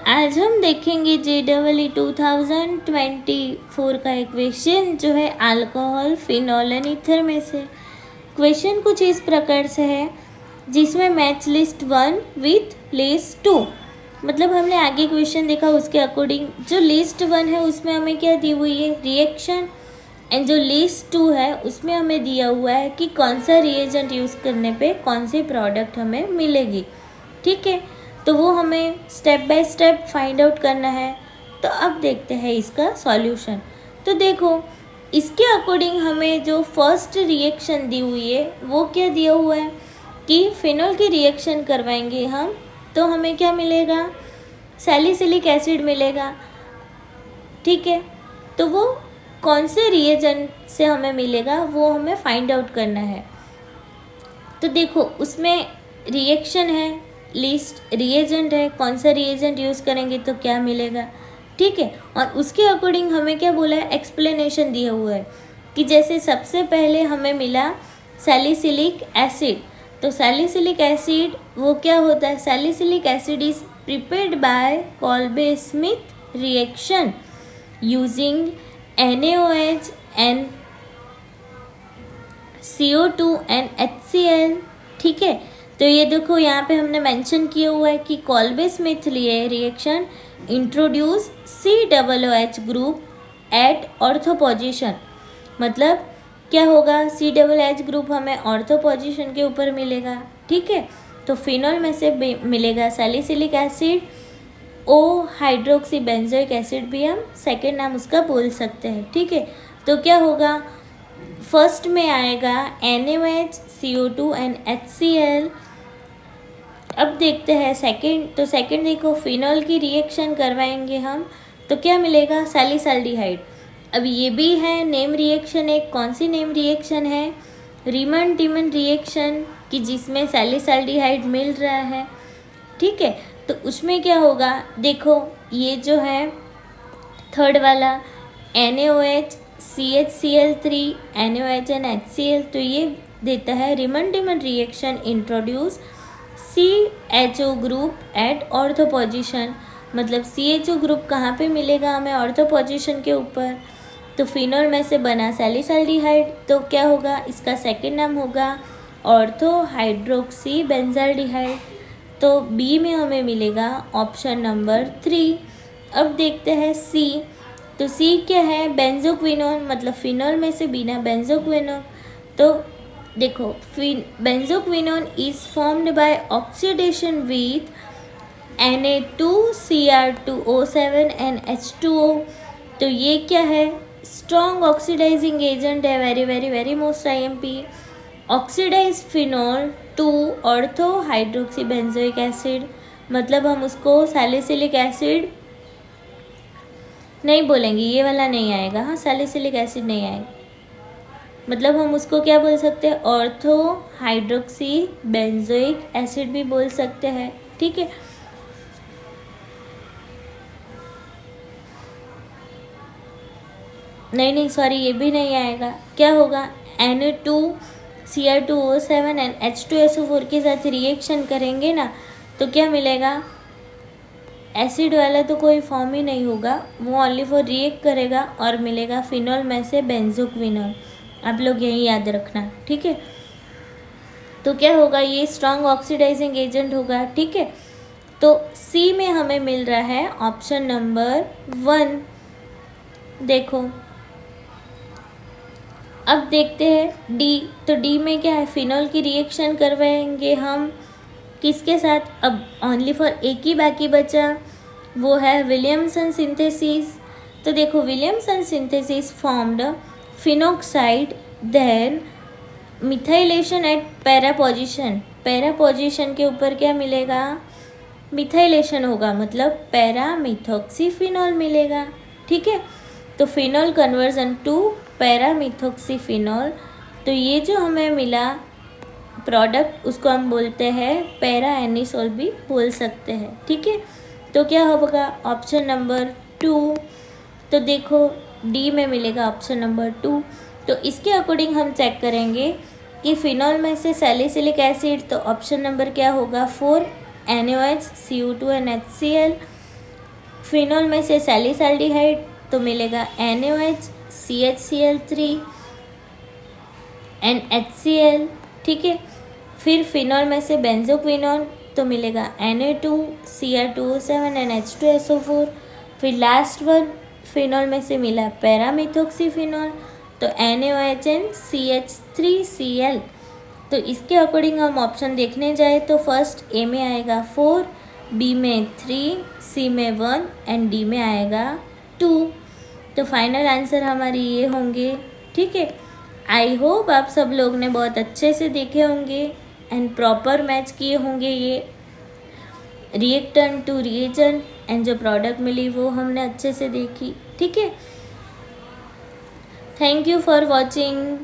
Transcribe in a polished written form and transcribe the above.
आज हम देखेंगे JEE 2024 का एक क्वेश्चन जो है अल्कोहल, फिनॉल एंड ईथर में से। क्वेश्चन कुछ इस प्रकार से है जिसमें मैच लिस्ट 1 विथ लिस्ट 2। मतलब हमने आगे क्वेश्चन देखा उसके अकॉर्डिंग जो लिस्ट 1 है उसमें हमें क्या दी हुई है, रिएक्शन, एंड जो लिस्ट 2 है उसमें हमें दिया हुआ है कि कौन सा रिएजेंट यूज़ करने पे कौन सी प्रोडक्ट हमें मिलेगी। ठीक है, तो वो हमें step by step find out करना है। तो अब देखते हैं इसका सॉल्यूशन। तो देखो इसके अकॉर्डिंग हमें जो फर्स्ट रिएक्शन दी हुई है वो क्या दिया हुआ है कि फिनॉल की रिएक्शन करवाएंगे हम तो हमें क्या मिलेगा, सैलिसिलिक एसिड मिलेगा। ठीक है, तो वो कौन से रिएजेंट से हमें मिलेगा वो हमें फाइंड आउट करना है। तो देखो उसमें रिएक्शन है, लिस्ट रिएजेंट है, कौन सा रिएजेंट यूज़ करेंगे तो क्या मिलेगा। ठीक है, और उसके अकॉर्डिंग हमें क्या बोला है, एक्सप्लेनेशन दिया हुआ है कि जैसे सबसे पहले हमें मिला सैलिसिलिक एसिड। तो सैलिसिलिक एसिड वो क्या होता है, salicylic acid is prepared by Kolbe Smith reaction using NaOH and CO2 and HCl। ठीक है, तो ये देखो यहाँ पे हमने मेंशन किया हुआ है कि कोल्बे स्मिथ लिए reaction introduce COOH group at ortho position. मतलब क्या होगा, COOH ग्रुप हमें ऑर्थो पोजीशन के ऊपर मिलेगा। ठीक है, तो फिनॉल में से मिलेगा सैलिसिलिक एसिड, ओ हाइड्रोक्सी बेंजोइक एसिड भी हम सेकेंड नाम उसका बोल सकते हैं। ठीक है, तो क्या होगा, फर्स्ट में आएगा NaOH, CO2 एंड HCl। अब देखते हैं सेकंड। तो सेकंड देखो फिनॉल की रिएक्शन करवाएंगे हम तो क्या मिलेगा, सैलिसल्डिहाइड। अब ये भी है नेम रिएक्शन, एक कौन सी नेम रिएक्शन है, रीमन टीमन रिएक्शन कि जिसमें सैलिसल्डिहाइड मिल रहा है। ठीक है, तो उसमें क्या होगा, देखो ये जो है थर्ड वाला NaOH CHCl3 NaOH and HCl, तो ये देता है Reimer Tiemann reaction introduce CHO group at ortho position. मतलब CHO ग्रुप कहाँ पे मिलेगा हमें, ऑर्थो पोजीशन के ऊपर। तो फिनॉल में से बना सैलिसल्डिहाइड, तो क्या होगा, इसका सेकंड नाम होगा ऑर्थो हाइड्रोक्सी बेंजाल्डिहाइड। तो बी में हमें मिलेगा ऑप्शन नंबर 3। अब देखते हैं सी। तो सी क्या है, बेंजोक्विनोन। मतलब फिनॉल में से बिना बेंजोक्विनोन। तो देखो benzoquinone is formed by oxidation with Na2Cr2O7 and H2O। तो ये क्या है, स्ट्रॉन्ग ऑक्सीडाइजिंग एजेंट है, very very very most IMP। Oxidise phenol to ortho hydroxy benzoic acid. मतलब हम उसको सैलिसिलिक एसिड नहीं बोलेंगे, ये वाला नहीं आएगा। हाँ, सैलिसिलिक एसिड नहीं आएगा, मतलब हम उसको क्या बोल सकते हैं, ऑर्थो हाइड्रोक्सी बेंजोइक एसिड भी बोल सकते हैं। ठीक है, नहीं सॉरी, ये भी नहीं आएगा। क्या होगा, Na2Cr2O7 एंड H2SO4 के साथ रिएक्शन करेंगे ना तो क्या मिलेगा, एसिड वाला तो कोई फॉर्म ही नहीं होगा, वो ओनली फॉर रिएक्ट करेगा और मिलेगा फिनॉल में से बेंजोक्विनोल। आप लोग यही याद रखना। ठीक है, तो क्या होगा, ये स्ट्रॉन्ग ऑक्सीडाइजिंग एजेंट होगा। ठीक है, तो सी में हमें मिल रहा है ऑप्शन नंबर 1। देखो अब देखते हैं डी। तो डी में क्या है, फिनॉल की रिएक्शन करवाएंगे हम किसके साथ, अब ओनली फॉर एक ही बाकी बचा, वो है विलियमसन सिंथेसिस। तो देखो Williamson synthesis formed phenoxide, then methylation at para position. Para position के ऊपर क्या मिलेगा, मिथाइलेशन होगा, मतलब पैरा मिथॉक्सीफिनॉल मिलेगा। ठीक है, तो फिनॉल कन्वर्जन टू पैरा मिथॉक्सीफिनॉल। तो ये जो हमें मिला प्रोडक्ट उसको हम बोलते हैं पैरा एनिसोल भी बोल सकते हैं। ठीक है, तो क्या होगा, ऑप्शन नंबर 2। तो देखो डी में मिलेगा ऑप्शन नंबर 2। तो इसके अकॉर्डिंग हम चेक करेंगे कि फिनॉल में से सैलिसिलिक एसिड, तो ऑप्शन नंबर क्या होगा 4 NaOH CO2 and HCl। Phenol में से सैलिसल्डिहाइड तो मिलेगा NaOH, CHCl3 एंड HCl, ठीक है। फिर फिनॉल में से बेंजोक्विनोन तो मिलेगा Na2, Cr2O7 एंड H2SO4। फिर लास्ट वन फिनॉल में से मिला पैरामिथोक्सीफिनॉल तो NaOH एंड CH3Cl। तो इसके अकॉर्डिंग हम ऑप्शन देखने जाए तो फर्स्ट ए में आएगा 4, बी में 3, सी में 1 एंड डी में आएगा 2। तो फाइनल आंसर हमारी ये होंगे, ठीक है। आई होप आप सब लोग ने बहुत अच्छे से देखे होंगे एंड प्रॉपर मैच किए होंगे ये रिएक्टेंट टू रिएजेंट, एंड जो प्रोडक्ट मिली वो हमने अच्छे से देखी, ठीक है। Thank you for watching.